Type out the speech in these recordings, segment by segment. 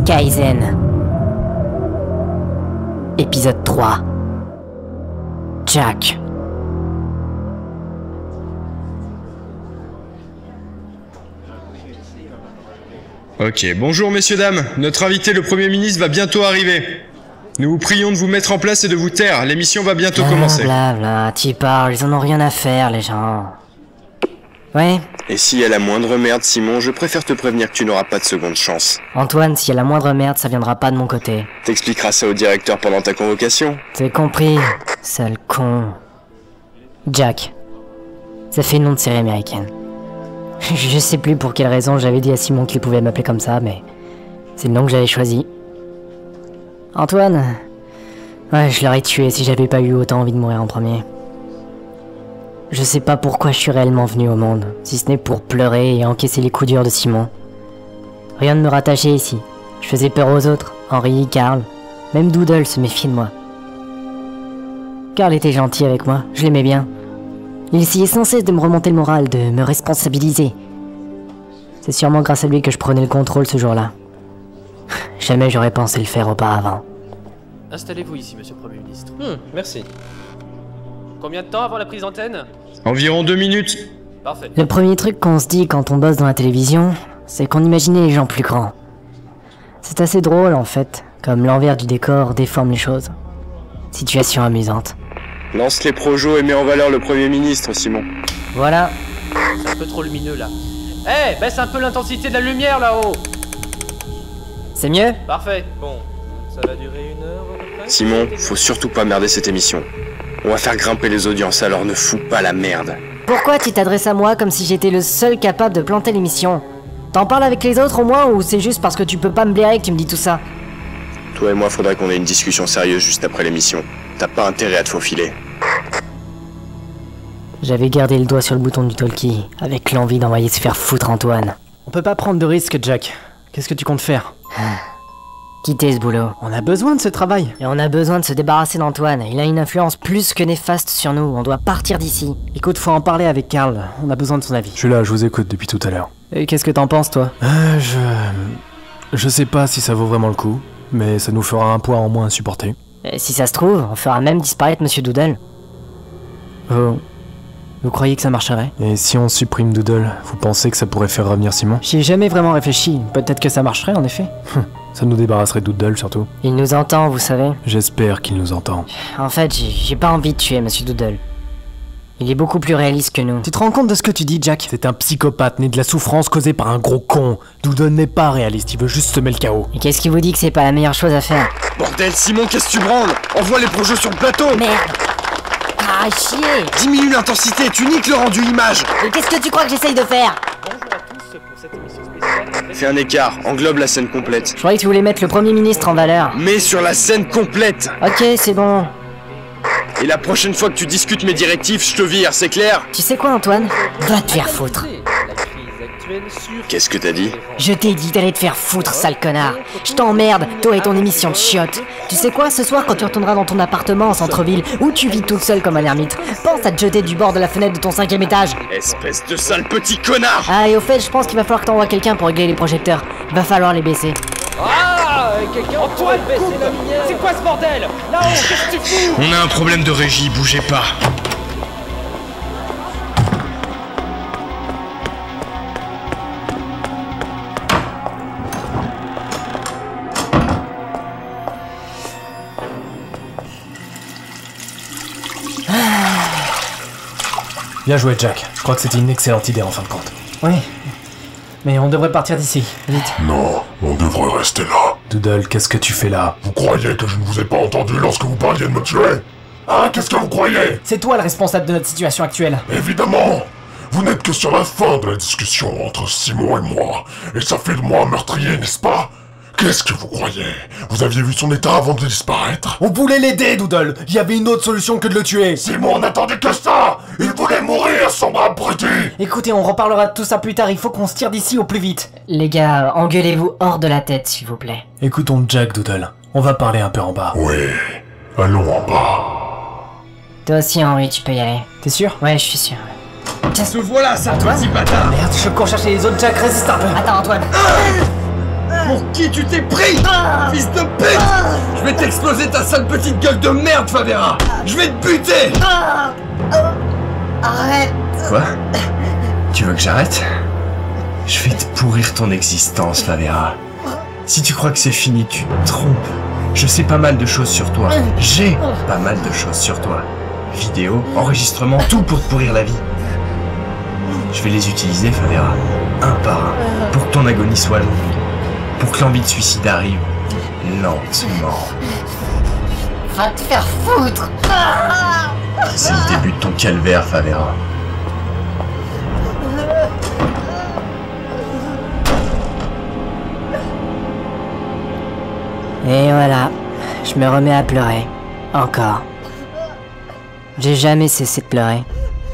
Kaizen. Épisode 3. Jack. Ok, bonjour messieurs dames, notre invité le Premier ministre va bientôt arriver. Nous vous prions de vous mettre en place et de vous taire, l'émission va bientôt commencer. Blablabla, tu parles, ils en ont rien à faire les gens. Ouais, Et s'il y a la moindre merde, Simon, je préfère te prévenir que tu n'auras pas de seconde chance. Antoine, s'il y a la moindre merde, ça viendra pas de mon côté. T'expliqueras ça au directeur pendant ta convocation. T'as compris, sale con. Jack. Ça fait nom de série américaine. Je sais plus pour quelle raison j'avais dit à Simon qu'il pouvait m'appeler comme ça, mais c'est le nom que j'avais choisi. Antoine. Ouais, je l'aurais tué si j'avais pas eu autant envie de mourir en premier. Je sais pas pourquoi je suis réellement venu au monde, si ce n'est pour pleurer et encaisser les coups durs de Simon. Rien ne me rattachait ici. Je faisais peur aux autres, Henry, Carl, même Doodle se méfiait de moi. Carl était gentil avec moi, je l'aimais bien. Il essayait sans cesse de me remonter le moral, de me responsabiliser. C'est sûrement grâce à lui que je prenais le contrôle ce jour-là. Jamais j'aurais pensé le faire auparavant. Installez-vous ici, monsieur le Premier ministre. Merci. Combien de temps avant la prise d'antenne? Environ 2 minutes. Parfait. Le premier truc qu'on se dit quand on bosse dans la télévision, c'est qu'on imaginait les gens plus grands. C'est assez drôle en fait, comme l'envers du décor déforme les choses. Situation amusante. Lance les projos et mets en valeur le Premier ministre, Simon. Voilà. C'est un peu trop lumineux là. Eh, baisse un peu l'intensité de la lumière là-haut. C'est mieux? Parfait. Bon, ça va durer 1 heure à peu près. Simon, faut surtout pas merder cette émission. On va faire grimper les audiences, alors ne fous pas la merde. Pourquoi tu t'adresses à moi comme si j'étais le seul capable de planter l'émission? T'en parles avec les autres au moins ou c'est juste parce que tu peux pas me blairer que tu me dis tout ça? Toi et moi, faudrait qu'on ait une discussion sérieuse juste après l'émission. T'as pas intérêt à te faufiler. J'avais gardé le doigt sur le bouton du talkie, avec l'envie d'envoyer se faire foutre Antoine. On peut pas prendre de risques, Jack. Qu'est-ce que tu comptes faire? Quitter ce boulot. On a besoin de ce travail. Et on a besoin de se débarrasser d'Antoine, il a une influence plus que néfaste sur nous, on doit partir d'ici. Écoute, faut en parler avec Carl. On a besoin de son avis. Je suis là, je vous écoute depuis tout à l'heure. Et qu'est-ce que t'en penses, toi? Je sais pas si ça vaut vraiment le coup, mais ça nous fera un poids en moins à supporter. Et si ça se trouve, on fera même disparaître Monsieur Doodle. Vous croyez que ça marcherait? Et si on supprime Doodle, vous pensez que ça pourrait faire revenir Simon? J'y ai jamais vraiment réfléchi. Peut-être que ça marcherait, en effet. Ça nous débarrasserait de Doodle, surtout. Il nous entend, vous savez. J'espère qu'il nous entend. En fait, j'ai pas envie de tuer Monsieur Doodle. Il est beaucoup plus réaliste que nous. Tu te rends compte de ce que tu dis, Jack? C'est un psychopathe né de la souffrance causée par un gros con. Doodle n'est pas réaliste, il veut juste semer le chaos. Et qu'est-ce qui vous dit que c'est pas la meilleure chose à faire? Bordel, Simon, qu'est-ce que tu branles? Envoie les projets sur le plateau. Merde! Ah, chier! Diminue l'intensité, tu niques le rendu image. Et qu'est-ce que tu crois que j'essaye de faire? Bonjour à tous pour cette émission spéciale. Fais un écart, englobe la scène complète. Je croyais que tu voulais mettre le Premier ministre en valeur. Mets sur la scène complète. Ok, c'est bon. Et la prochaine fois que tu discutes mes directives, je te vire, c'est clair? Tu sais quoi, Antoine? Va te faire foutre. La crise actuelle sur... Qu'est-ce que t'as dit? Je t'ai dit d'aller te faire foutre, sale connard. Je t'emmerde, toi et ton émission de chiottes. Tu sais quoi, ce soir quand tu retourneras dans ton appartement en centre-ville, où tu vis toute seule comme un ermite, pense à te jeter du bord de la fenêtre de ton 5e étage. Espèce de sale petit connard! Ah, et au fait, je pense qu'il va falloir que t'envoies quelqu'un pour régler les projecteurs. Va falloir les baisser. Ah, quelqu'un Antoine, baissez la lumière. C'est quoi ce bordel? Là-haut, qu'est-ce que tu fous? On a un problème de régie, bougez pas. Bien joué, Jack. Je crois que c'était une excellente idée en fin de compte. Oui. Mais on devrait partir d'ici. Vite. Non, on devrait rester là. Doodle, qu'est-ce que tu fais là? Vous croyez que je ne vous ai pas entendu lorsque vous parliez de me tuer? Hein, qu'est-ce que vous croyez? C'est toi le responsable de notre situation actuelle. Évidemment! Vous n'êtes que sur la fin de la discussion entre Simon et moi. Et ça fait de moi un meurtrier, n'est-ce pas? Qu'est-ce que vous croyez? Vous aviez vu son état avant de disparaître? On voulait l'aider, Doodle. Il y avait une autre solution que de le tuer. Simon n'attendait que ça! Il voulait mourir, sombre abruti! Écoutez, on reparlera de tout ça plus tard. Il faut qu'on se tire d'ici au plus vite. Les gars, engueulez-vous hors de la tête, s'il vous plaît. Écoutons Jack, Doodle. On va parler un peu en bas. Oui, allons en bas. Toi aussi, Henry, tu peux y aller. T'es sûr? Ouais, je suis sûr. Te voilà, ça, petit bâtard. Merde, je cours chercher les autres, Jack, résiste un peu. Attends, Antoine. Pour qui tu t'es pris, fils de pute? Je vais t'exploser ta sale petite gueule de merde, Favera. Je vais te buter. Arrête. Quoi? Tu veux que j'arrête? Je vais te pourrir ton existence, Favera. Si tu crois que c'est fini, tu te trompes. Je sais pas mal de choses sur toi. J'ai pas mal de choses sur toi. Vidéo, enregistrement, tout pour te pourrir la vie. Je vais les utiliser, Favera, un par un, pour que ton agonie soit longue. Pour que l'envie de suicide arrive lentement. Va te faire foutre. C'est le début de ton calvaire, Favera. Et voilà, je me remets à pleurer. Encore. J'ai jamais cessé de pleurer.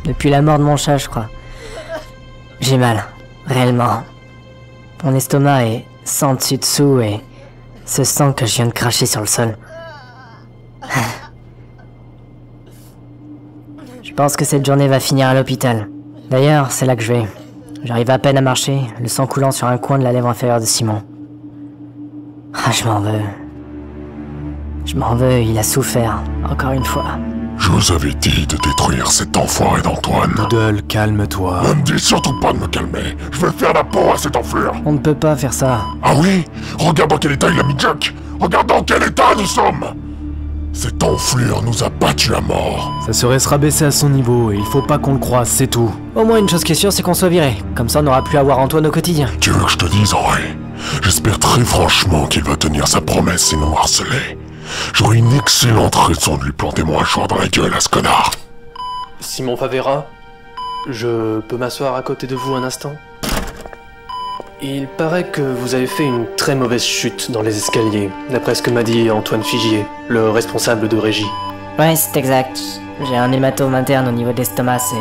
Depuis la mort de mon chat, je crois. J'ai mal. Réellement. Mon estomac est sans dessus-dessous et ce sang que je viens de cracher sur le sol. Je pense que cette journée va finir à l'hôpital. D'ailleurs, c'est là que je vais. J'arrive à peine à marcher, le sang coulant sur un coin de la lèvre inférieure de Simon. Ah, je m'en veux. Je m'en veux, il a souffert, encore une fois. Je vous avais dit de détruire cet enfoiré d'Antoine. Doodle, calme-toi. Ne me dis surtout pas de me calmer. Je vais faire la peau à cet enflure. On ne peut pas faire ça. Ah oui? Regarde dans quel état il a mis Jack. Regarde dans quel état nous sommes. Cette enflure nous a battus à mort. Ça serait se rabaisser à son niveau et il faut pas qu'on le croise, c'est tout. Au moins une chose qui est sûre, c'est qu'on soit viré. Comme ça, on n'aura plus à voir Antoine au quotidien. Tu veux que je te dise, Henri? J'espère très franchement qu'il va tenir sa promesse et nous harceler. J'aurai une excellente raison de lui planter mon hachoir dans la gueule à ce connard. Simon Favera, je peux m'asseoir à côté de vous un instant? Il paraît que vous avez fait une très mauvaise chute dans les escaliers, d'après ce que m'a dit Antoine Figier, le responsable de régie. Ouais, c'est exact. J'ai un hématome interne au niveau de l'estomac, c'est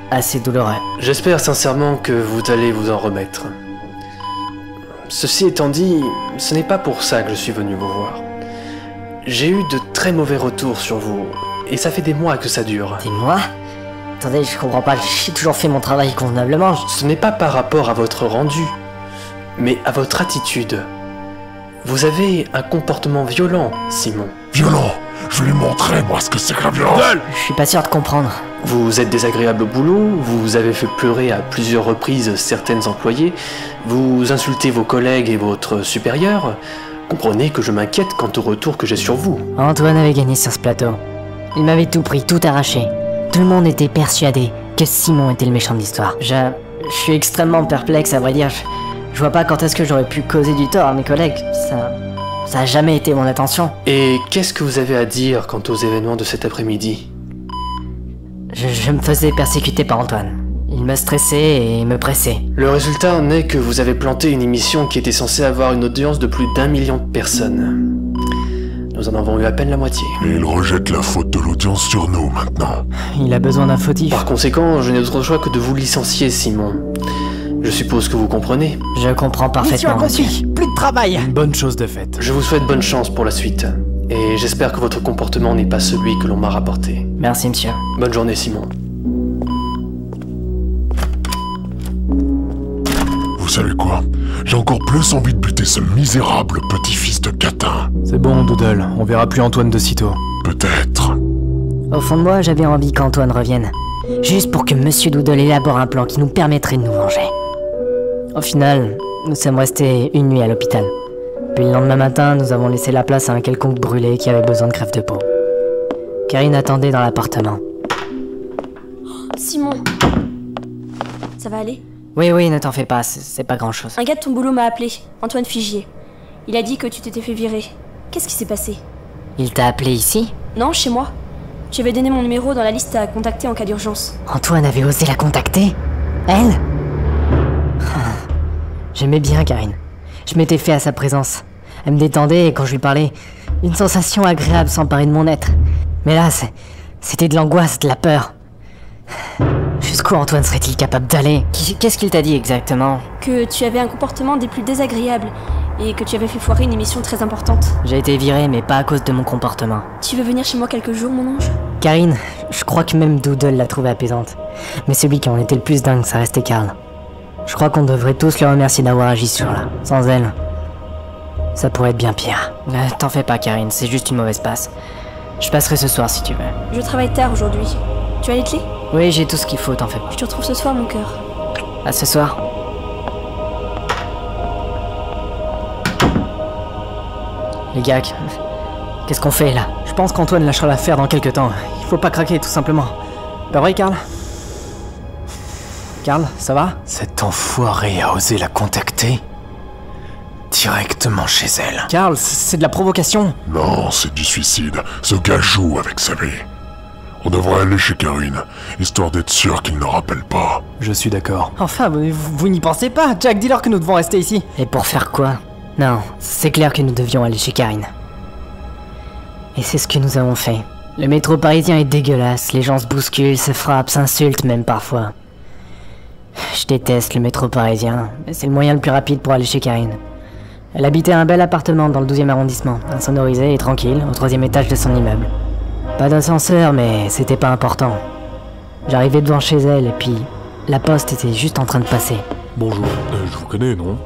assez douloureux. J'espère sincèrement que vous allez vous en remettre. Ceci étant dit, ce n'est pas pour ça que je suis venu vous voir. J'ai eu de très mauvais retours sur vous, et ça fait des mois que ça dure. Des mois? Attendez, je comprends pas, j'ai toujours fait mon travail convenablement. Ce n'est pas par rapport à votre rendu, mais à votre attitude. Vous avez un comportement violent, Simon. Violent? Je vais lui montrer, moi, ce que c'est que la violence. Je suis pas sûr de comprendre. Vous êtes désagréable au boulot, vous avez fait pleurer à plusieurs reprises certaines employées, vous insultez vos collègues et votre supérieur. Comprenez que je m'inquiète quant au retour que j'ai sur vous. Antoine avait gagné sur ce plateau. Il m'avait tout pris, tout arraché. Tout le monde était persuadé que Simon était le méchant de l'histoire. Je suis extrêmement perplexe, à vrai dire. Je vois pas quand est-ce que j'aurais pu causer du tort à mes collègues. Ça a jamais été mon intention. Et qu'est-ce que vous avez à dire quant aux événements de cet après-midi? Je me faisais persécuter par Antoine. Il me stressait et me pressait. Le résultat en est que vous avez planté une émission qui était censée avoir une audience de plus d'1 million de personnes. Nous en avons eu à peine la moitié. Et il rejette la faute de l'audience sur nous, maintenant. Il a besoin d'un fautif. Par conséquent, je n'ai d'autre choix que de vous licencier, Simon. Je suppose que vous comprenez. Je comprends parfaitement. Mission accomplie. Plus de travail. Une bonne chose de faite. Je vous souhaite bonne chance pour la suite. Et j'espère que votre comportement n'est pas celui que l'on m'a rapporté. Merci, monsieur. Bonne journée, Simon. Vous savez quoi? J'ai encore plus envie de buter ce misérable petit-fils de catin. C'est bon, Doodle, on verra plus Antoine de sitôt. Peut-être. Au fond de moi, j'avais envie qu'Antoine revienne. Juste pour que Monsieur Doodle élabore un plan qui nous permettrait de nous venger. Au final, nous sommes restés une nuit à l'hôpital. Puis le lendemain matin, nous avons laissé la place à un quelconque brûlé qui avait besoin de crève de peau. Karine attendait dans l'appartement. Simon, ça va aller? Oui, ne t'en fais pas, c'est pas grand-chose. Un gars de ton boulot m'a appelé, Antoine Figier. Il a dit que tu t'étais fait virer. Qu'est-ce qui s'est passé? Il t'a appelé ici? Non, chez moi. Tu avais donné mon numéro dans la liste à contacter en cas d'urgence. Antoine avait osé la contacter? Elle? J'aimais bien Karine. Je m'étais fait à sa présence. Elle me détendait et quand je lui parlais, une sensation agréable s'emparait de mon être. Mais là, c'était de l'angoisse, de la peur. Jusqu'où Antoine serait-il capable d'aller? Qu'est-ce qu'il t'a dit exactement? Que tu avais un comportement des plus désagréables et que tu avais fait foirer une émission très importante. J'ai été viré, mais pas à cause de mon comportement. Tu veux venir chez moi quelques jours, mon ange? Karine, je crois que même Doodle l'a trouvée apaisante. Mais celui qui en était le plus dingue, ça restait Karl. Je crois qu'on devrait tous le remercier d'avoir agi ce jour-là. Sans elle, Ça pourrait être bien pire. T'en fais pas, Karine, c'est juste une mauvaise passe. Je passerai ce soir si tu veux. Je travaille tard aujourd'hui. Tu as les clés? Oui, j'ai tout ce qu'il faut, t'en fais pas. Je te retrouve ce soir, mon cœur. À ce soir. Les gars, qu'est-ce qu'on fait là? Je pense qu'Antoine lâchera l'affaire dans quelques temps. Il faut pas craquer, tout simplement. Pas vrai, Karl? Karl, ça va? Cet enfoiré a osé la contacter directement chez elle. Karl, c'est de la provocation. Non, c'est du suicide. Ce gars joue avec sa vie. On devrait aller chez Karine, histoire d'être sûr qu'il ne rappelle pas. Je suis d'accord. Enfin, vous n'y pensez pas. Jack, dis-leur que nous devons rester ici. Et pour faire quoi? Non, c'est clair que nous devions aller chez Karine. Et c'est ce que nous avons fait. Le métro parisien est dégueulasse, les gens se bousculent, se frappent, s'insultent même parfois. Je déteste le métro parisien, mais c'est le moyen le plus rapide pour aller chez Karine. Elle habitait un bel appartement dans le 12e arrondissement, insonorisé et tranquille, au 3e étage de son immeuble. Pas d'ascenseur, mais c'était pas important. J'arrivais devant chez elle et puis la poste était juste en train de passer. Bonjour, je vous connais, non?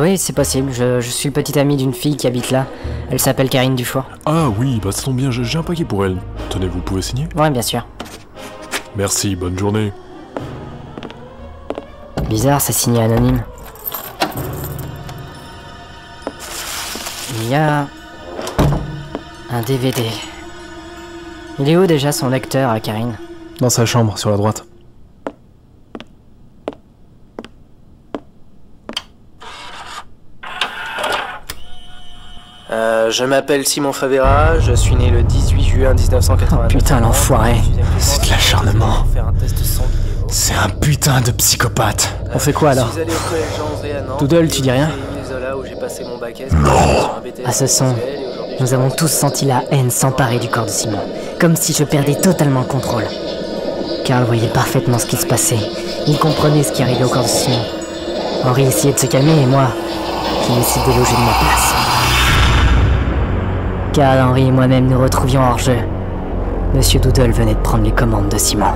Oui, c'est possible, je suis le petit ami d'une fille qui habite là. Elle s'appelle Karine Dufour. Ah oui, bah ça tombe bien, j'ai un paquet pour elle. Tenez, vous pouvez signer? Ouais, bien sûr. Merci, bonne journée. Bizarre, c'est signé anonyme. Il y a... un DVD. Il est où déjà son lecteur à Karine? Dans sa chambre, sur la droite. Je m'appelle Simon Favera, je suis né le 18 juin 1989. Oh, putain, l'enfoiré. C'est de l'acharnement. C'est un putain de psychopathe. On fait quoi alors? Doodle, tu dis rien? À ce son, nous avons tous senti la haine s'emparer du corps de Simon, comme si je perdais totalement le contrôle. Karl voyait parfaitement ce qui se passait, il comprenait ce qui arrivait au corps de Simon. Henri essayait de se calmer et moi, j'ai essayé de déloger de ma place. Karl, Henri et moi-même nous retrouvions hors jeu. Monsieur Doodle venait de prendre les commandes de Simon.